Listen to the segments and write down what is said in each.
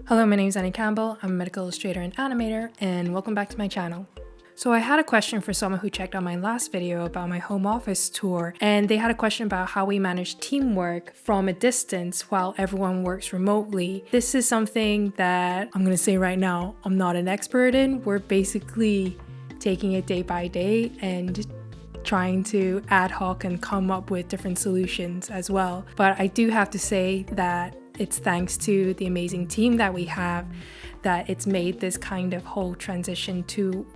Hello, my name is Annie Campbell. I'm a medical illustrator and animator, and welcome back to my channel. So I had a question for someone who checked out my last video about my home office tour, and they had a question about how we manage teamwork from a distance while everyone works remotely. This is something that I'm gonna say right now, I'm not an expert in. We're basically taking it day by day and trying to ad hoc and come up with different solutions as well. But I do have to say that it's thanks to the amazing team that we have that it's made this kind of whole transition to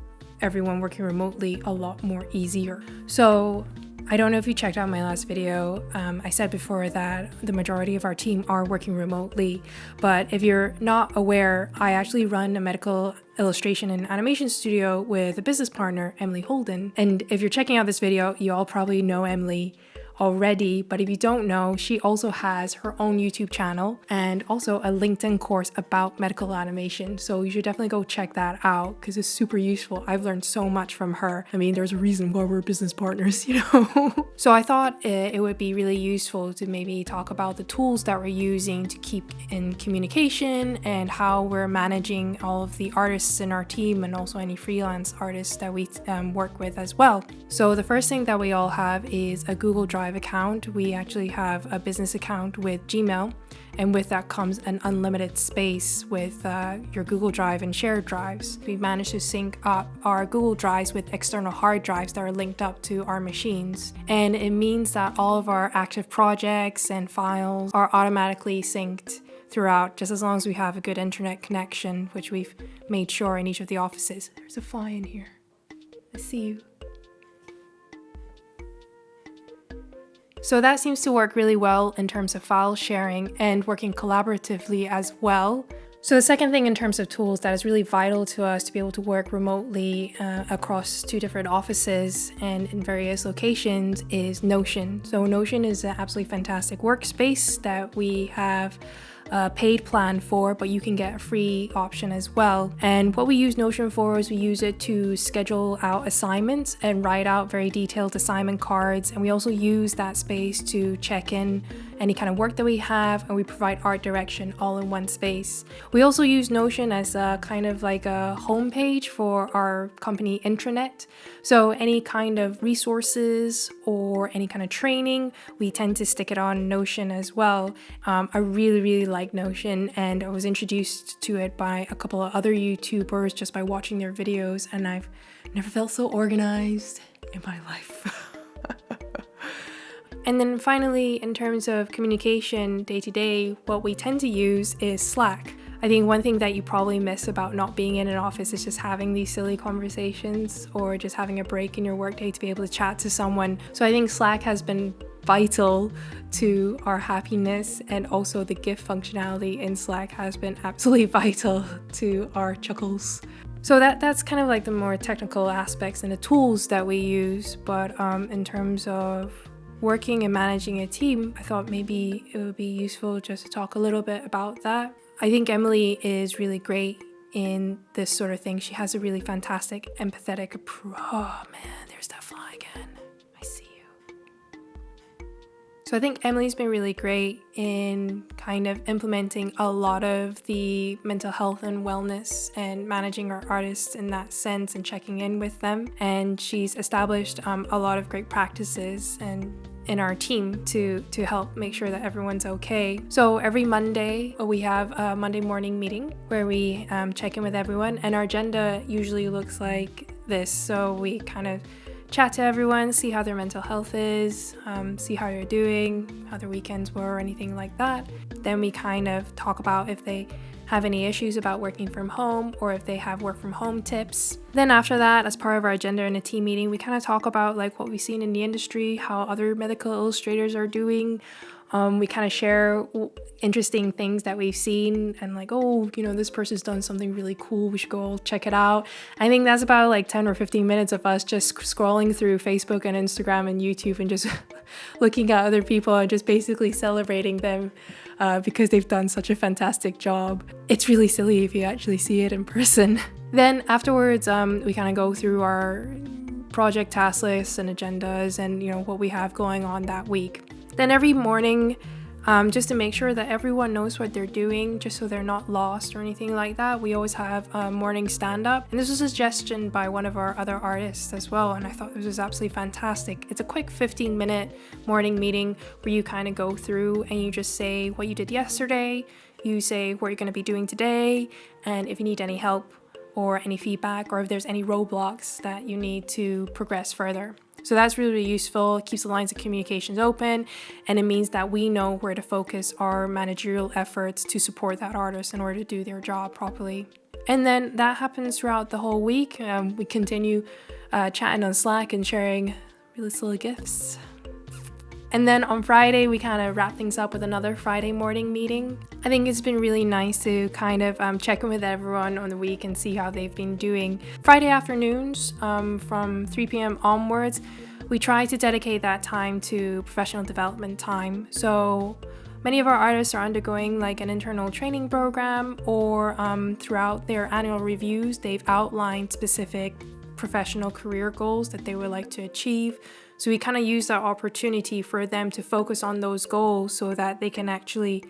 everyone working remotely a lot more easier. So I don't know if you checked out my last video. I said before that the majority of our team are working remotely, but if you're not aware, I actually run a medical illustration and animation studio with a business partner, Emily Holden. And if you're checking out this video, you all probably know Emily already, but if you don't know, she also has her own YouTube channel and also a LinkedIn course about medical animation. So you should definitely go check that out because it's super useful. I've learned so much from her. I mean, there's a reason why we're business partners, you know? So I thought it would be really useful to maybe talk about the tools that we're using to keep in communication and how we're managing all of the artists in our team and also any freelance artists that we work with as well. So the first thing that we all have is a Google Drive account. We actually have a business account with Gmail, and with that comes an unlimited space with your Google Drive and shared drives. We've managed to sync up our Google Drives with external hard drives that are linked up to our machines, and it means that all of our active projects and files are automatically synced throughout, just as long as we have a good internet connection, which we've made sure in each of the offices. There's a fly in here. I see you. So that seems to work really well in terms of file sharing and working collaboratively as well. So the second thing in terms of tools that is really vital to us to be able to work remotely across two different offices and in various locations is Notion. So Notion is an absolutely fantastic workspace that we have a paid plan for, but you can get a free option as well. And what we use Notion for is we use it to schedule out assignments and write out very detailed assignment cards. And we also use that space to check in any kind of work that we have, and we provide art direction all in one space. We also use Notion as a kind of like a homepage for our company intranet. So any kind of resources or any kind of training, we tend to stick it on Notion as well. I really like Notion, and I was introduced to it by a couple of other YouTubers just by watching their videos, and I've never felt so organized in my life. And then finally, in terms of communication day to day, what we tend to use is Slack. I think one thing that you probably miss about not being in an office is just having these silly conversations or just having a break in your workday to be able to chat to someone. So I think Slack has been vital to our happiness, and also the GIF functionality in Slack has been absolutely vital to our chuckles. So that's kind of like the more technical aspects and the tools that we use, but in terms of working and managing a team, I thought maybe it would be useful just to talk a little bit about that. I think Emily is really great in this sort of thing. She has a really fantastic, empathetic approach. Oh man, there's that fly again. I see you. So I think Emily's been really great in kind of implementing a lot of the mental health and wellness and managing our artists in that sense and checking in with them. And she's established a lot of great practices and in our team to help make sure that everyone's okay. So every Monday we have a Monday morning meeting where we check in with everyone, and our agenda usually looks like this. So we kind of chat to everyone, see how their mental health is, see how they're doing, how their weekends were, or anything like that. Then we kind of talk about if they have any issues about working from home or if they have work from home tips. Then after that, as part of our agenda in a team meeting, we kind of talk about like what we've seen in the industry, how other medical illustrators are doing. We kind of share interesting things that we've seen and like, oh, you know, this person's done something really cool. We should go check it out. I think that's about like 10 or 15 minutes of us just scrolling through Facebook and Instagram and YouTube and just looking at other people and just basically celebrating them because they've done such a fantastic job. It's really silly if you actually see it in person. Then afterwards, we kind of go through our project task lists and agendas and, you know, what we have going on that week. Then every morning, just to make sure that everyone knows what they're doing, just so they're not lost or anything like that. We always have a morning stand-up, and this was a suggestion by one of our other artists as well, and I thought this was absolutely fantastic. It's a quick 15-minute morning meeting where you kind of go through and you just say what you did yesterday, you say what you're going to be doing today, and if you need any help or any feedback, or if there's any roadblocks that you need to progress further. So that's really, really useful. It keeps the lines of communications open, and it means that we know where to focus our managerial efforts to support that artist in order to do their job properly. And then that happens throughout the whole week. We continue chatting on Slack and sharing really silly gifts. And then on Friday, we kind of wrap things up with another Friday morning meeting. I think it's been really nice to kind of check in with everyone on the week and see how they've been doing. Friday afternoons from 3 p.m. onwards, we try to dedicate that time to professional development time. So many of our artists are undergoing like an internal training program, or throughout their annual reviews, they've outlined specific professional career goals that they would like to achieve. So we kind of use that opportunity for them to focus on those goals so that they can actually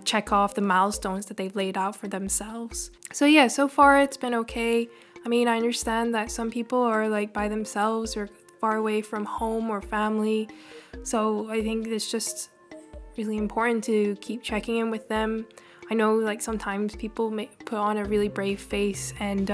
check off the milestones that they've laid out for themselves. So yeah, so far it's been okay. I mean, I understand that some people are like by themselves or far away from home or family. So I think it's just really important to keep checking in with them. I know like sometimes people may put on a really brave face, and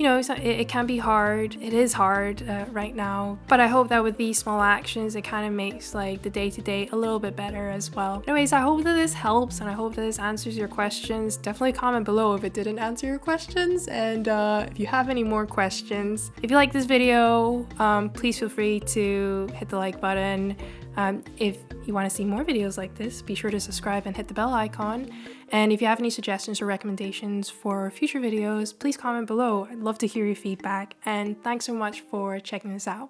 it can be hard. It is hard right now, but I hope that with these small actions, it kind of makes like the day-to-day a little bit better as well. Anyways, I hope that this helps, and I hope that this answers your questions. Definitely comment below if it didn't answer your questions, and if you have any more questions. If you like this video, please feel free to hit the like button. If you want to see more videos like this, be sure to subscribe and hit the bell icon. And if you have any suggestions or recommendations for future videos, please comment below. I'd love to hear your feedback. And thanks so much for checking this out.